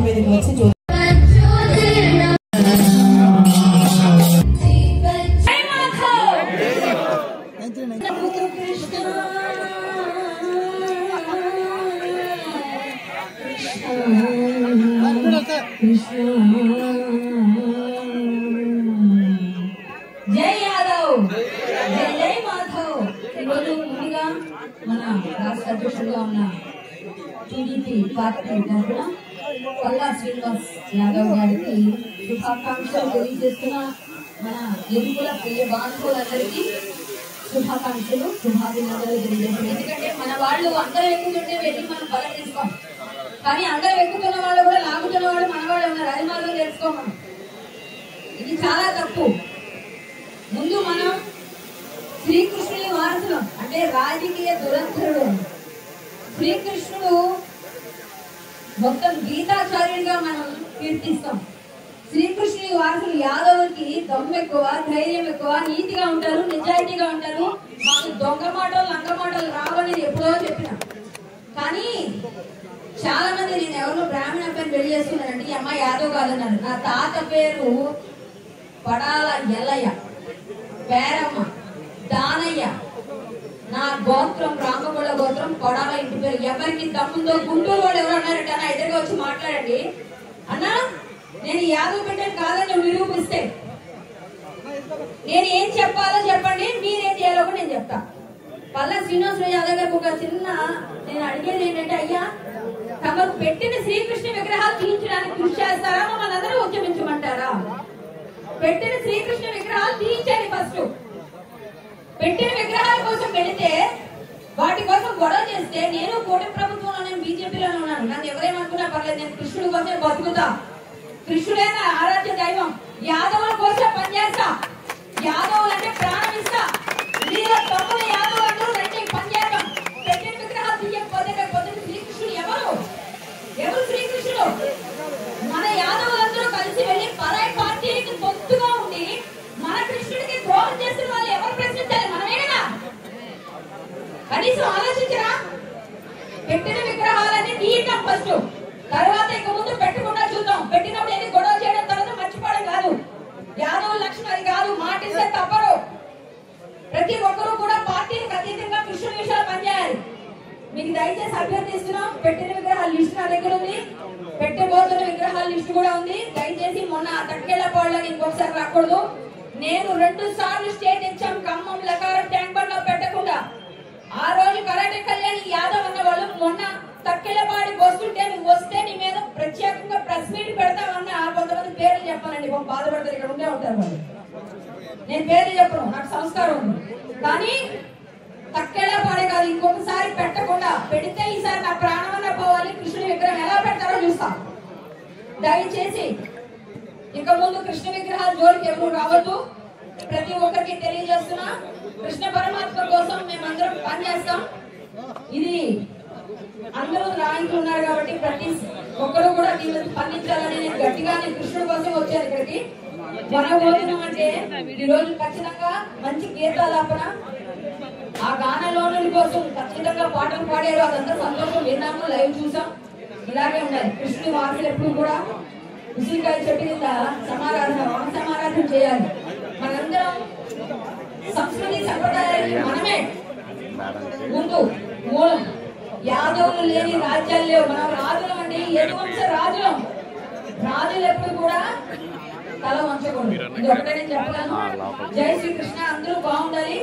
మీదకి వచ్చి జై యాదవ్, జై జై మాధవ్. ఈరోజు ముందుగా మన రాష్ట్ర అధ్యక్షుడుగా ఉన్న టీడీపీ పార్టీ తరఫున పల్లా శ్రీనివాస్ యాదవ్ గారికి శుభాకాంక్షలు తెలియజేస్తున్న మన ఎదుగుల ప్రియ బాంధవులందరికీ శుభాకాంక్షలు, శుభాభినందనలు తెలియజేస్తున్నాం. ఎందుకంటే మన వాళ్ళు అందరూ ఎక్కుతుంటే వెళ్ళి మనం బలం తీసుకోం, కానీ అందరూ ఎక్కుతున్న వాళ్ళు కూడా లాగుతున్న వాళ్ళు మన వాళ్ళు ఉన్నారు. అది మాత్రం తెలుసుకోమను. ఇది చాలా తప్పు. ముందు మనం శ్రీకృష్ణుని వారసులం, అంటే రాజకీయ దురంధరుడు. శ్రీకృష్ణుడు మొత్తం గీతాచార్యుడిగా మనం కీర్తిస్తాం. శ్రీకృష్ణుని వారసులు యాదవులకి దమ్ము ఎక్కువ, ధైర్యం ఎక్కువ, నీతిగా ఉంటారు, నిజాయితీగా ఉంటారు. మాకు దొంగ మాటలు లంగ మాటలు రావని ఎప్పుడో చెప్పిన. కానీ చాలా మంది నేను ఎవరో బ్రాహ్మణ పేరు పెళ్లి చేసుకున్నానండి, ఈ అమ్మాయి యాదవ్ కాదన్నారు. నా తాత పేరు పడాల ఎల్లయ్య, పేరమ్మ దానయ్య, నా గోత్రం రామగొళ్ళ గోత్రం కొడాల ఇంటి పేరు. ఎవరికి దమ్ముందో గుంటూరు వాళ్ళు ఎవరు అన్నారంటే అన్న ఎదురుగా వచ్చి మాట్లాడండి అన్నా, నేను యాదవ్ బిడ్డను కాదని నిరూపిస్తే నేను ఏం చెప్పాలో చెప్పండి, మీరేం చేయాలో కూడా నేను చెప్తా. పల్లా శ్రీనివాసరావు యాదవ్ గారికి ఒక చిన్న నేను అడిగేది ఏంటంటే, అయ్యా తమకు పెట్టిన శ్రీకృష్ణ విగ్రహాలు తీయించడానికి కృషి చేస్తారా, మనందరూ ఉద్యమించమంటారా? పెట్టిన శ్రీకృష్ణ విగ్రహాలు తీయించండి. ఫస్ట్ పెట్టిన విగ్రహాల కోసం పెడితే వాటి కోసం గొడవ చేస్తే, నేను కూటమి ప్రభుత్వంలో నేను బీజేపీలోనే ఉన్నాను, నన్ను ఎవరేమనుకున్నా పర్లేదు, నేను కృష్ణుడి కోసం బతుకుతా. కృష్ణుడే నా ఆరాధ్య దైవం. యాదవుల కోసం పనిచేస్తా, యాదవులు అంటే ప్రాణం ఇస్తా. తమ్ముడు యాదవ్ అందరూ రండి పనిచేద్దాం. పెట్టిన విగ్రహాలు తీయకపోతే శ్రీకృష్ణుడు ఎవరు? ఎవరు శ్రీకృష్ణుడు? మన యాదవులందరూ కలిసి వెళ్ళి పరాయి పార్టీకి పొత్తుగా ఉండి మన కృష్ణుడికి ద్రోహం చేస్తున్న వాళ్ళు ఎవరు ప్రశ్నించాలి? మనమే కదా. కనీసం ఆలోచించరా? పెట్టిన విగ్రహాలన్నీ తీయటం ఫస్ట్, తర్వాత ఇక ముందు పెట్టకుండా చూద్దాం. పెట్టినప్పుడు ఏది గొడవ చేయడం, తర్వాత మర్చిపోవడం కాదు. యాదవుల లక్షణం అది కాదు. మాటిస్తే తప్పరు. ప్రతి ఒక్కరూ కూడా పార్టీకి అతీతంగా కృష్ణుడి విషయాలు పనిచేయాలి. మీకు దయచేసి అభ్యర్థిస్తున్నాం, పెట్టిన విగ్రహాల లిస్టు నా దగ్గర ఉంది, పెట్టబోతున్న విగ్రహాల లిస్టు కూడా ఉంది. దయచేసి మొన్న తక్కెళ్లపాడులోకి ఇంకొకసారి రాకూడదు. నేను 2 సార్లు స్టేట్ ఇచ్చాం, ఖమ్మం లకారం ట్యాంక్ బండ్ లో పెట్టకుండా. ఆ రోజు కరాటే కళ్యాణి యాదవ్ అన్న వాళ్ళు మొన్న తక్కెళ్లపాడికి వస్తుంటే, నువ్వు వస్తే నీ మీద ప్రత్యేకంగా ప్రెస్ మీట్ పెడతామన్న కొంతమంది పేర్లు చెప్పానండి. బాధపడతారు, ఇక్కడ ఉండే ఉంటారు వాళ్ళు. నేను పేర్లు చెప్పను, నాకు సంస్కారం ఉంది. కానీ తక్కెళ్లపాడే కాదు, ఇంకొకసారి పెట్టకుండా. పెడితే ఈసారి నా ప్రాణమన్న పోవాలి. కృష్ణుడి విగ్రహం ఎలా పెడతారో చూస్తా. దయచేసి ఇక ముందు కృష్ణ విగ్రహాల జోలికి ఎవరు రావద్దు. ప్రతి ఒక్కరికి తెలియజేస్తున్నా, కృష్ణ పరమాత్మ కోసం మేమందరం పనిచేస్తాం. ఇది అందరూ నాయకులు ఉన్నారు కాబట్టి ప్రతి ఒక్కరు కూడా దీన్ని స్పందించాలని నేను గట్టిగా కృష్ణుడి కోసం వచ్చాను ఇక్కడికి. వనభోజనం అంటే ఈ రోజు ఖచ్చితంగా మంచి గీతాలాపన, ఆ గానలోనుల కోసం ఖచ్చితంగా పాటలు పాడారు. అదంతా సంతోషం, విన్నాము, లైవ్ చూసాం. ఇలాగే ఉండాలి. కృష్ణుడి వారసులు ఎప్పుడు కూడా ఉసిరికాయ చెట్టు కింద సమారాధన, వన సమారాధన చేయాలి. మనందరం సంస్కృతి సంప్రదాయానికి మనమే ముందు మూలం. యాదవులు లేని రాజ్యాలు లేవు. మనం రాజులం అండి, యదువంశ రాజులం. రాజులు ఎప్పుడు కూడా తల వంచకూడదు. ఇది ఒకటే నేను చెప్పగలను. జై శ్రీకృష్ణ. అందరూ బాగుండాలి.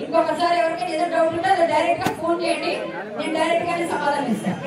ఇంకొకసారి ఎవరికైనా ఏదో డౌట్ ఉంటే అది డైరెక్ట్ గా ఫోన్ చేయండి, నేను డైరెక్ట్ గానే సమాధానం ఇస్తాను.